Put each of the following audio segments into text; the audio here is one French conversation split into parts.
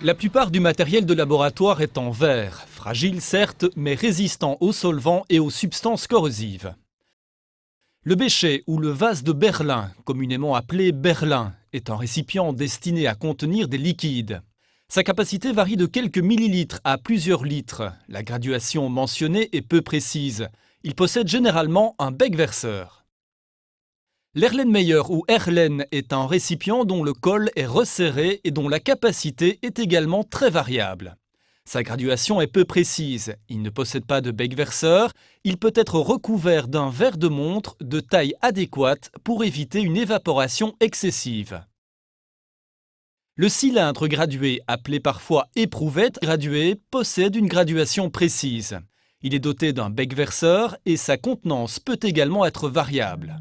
La plupart du matériel de laboratoire est en verre, fragile certes, mais résistant aux solvants et aux substances corrosives. Le bécher ou le vase de Berlin, communément appelé Berlin, est un récipient destiné à contenir des liquides. Sa capacité varie de quelques millilitres à plusieurs litres. La graduation mentionnée est peu précise. Il possède généralement un bec verseur. L'Erlenmeyer ou Erlen est un récipient dont le col est resserré et dont la capacité est également très variable. Sa graduation est peu précise, il ne possède pas de bec verseur, il peut être recouvert d'un verre de montre de taille adéquate pour éviter une évaporation excessive. Le cylindre gradué, appelé parfois éprouvette graduée, possède une graduation précise. Il est doté d'un bec verseur et sa contenance peut également être variable.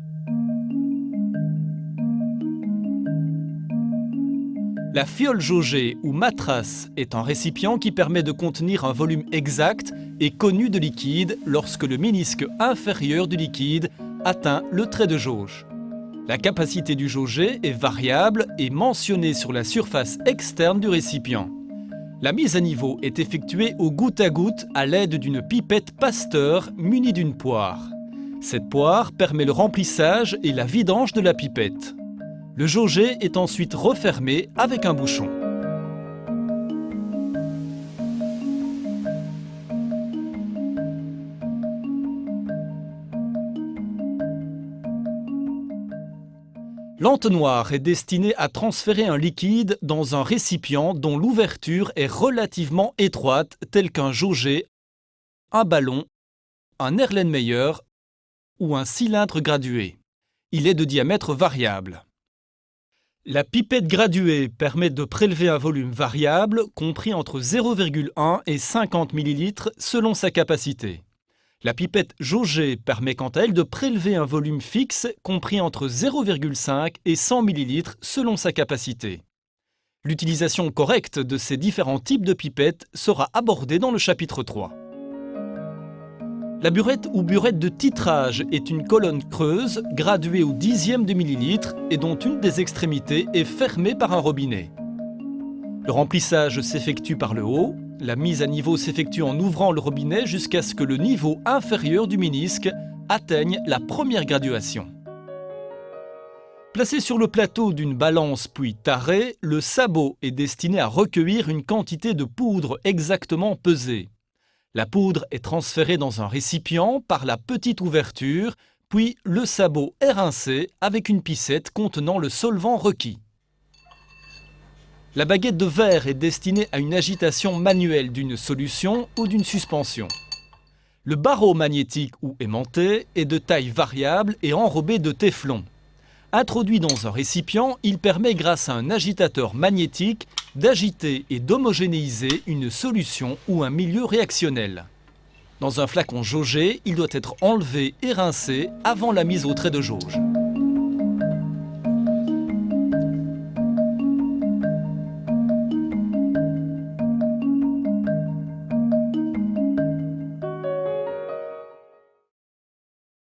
La fiole jaugée ou matrace est un récipient qui permet de contenir un volume exact et connu de liquide lorsque le ménisque inférieur du liquide atteint le trait de jauge. La capacité du jaugé est variable et mentionnée sur la surface externe du récipient. La mise à niveau est effectuée au goutte à goutte à l'aide d'une pipette Pasteur munie d'une poire. Cette poire permet le remplissage et la vidange de la pipette. Le jaugé est ensuite refermé avec un bouchon. L'entonnoir est destiné à transférer un liquide dans un récipient dont l'ouverture est relativement étroite, tel qu'un jaugé, un ballon, un Erlenmeyer ou un cylindre gradué. Il est de diamètre variable. La pipette graduée permet de prélever un volume variable compris entre 0,1 et 50 ml selon sa capacité. La pipette jaugée permet quant à elle de prélever un volume fixe compris entre 0,5 et 100 ml selon sa capacité. L'utilisation correcte de ces différents types de pipettes sera abordée dans le chapitre 3. La burette ou burette de titrage est une colonne creuse graduée au dixième de millilitre et dont une des extrémités est fermée par un robinet. Le remplissage s'effectue par le haut, la mise à niveau s'effectue en ouvrant le robinet jusqu'à ce que le niveau inférieur du ménisque atteigne la première graduation. Placé sur le plateau d'une balance puis taré, le sabot est destiné à recueillir une quantité de poudre exactement pesée. La poudre est transférée dans un récipient par la petite ouverture, puis le sabot est rincé avec une piscette contenant le solvant requis. La baguette de verre est destinée à une agitation manuelle d'une solution ou d'une suspension. Le barreau magnétique ou aimanté est de taille variable et enrobé de téflon. Introduit dans un récipient, il permet grâce à un agitateur magnétique d'agiter et d'homogénéiser une solution ou un milieu réactionnel. Dans un flacon jaugé, il doit être enlevé et rincé avant la mise au trait de jauge.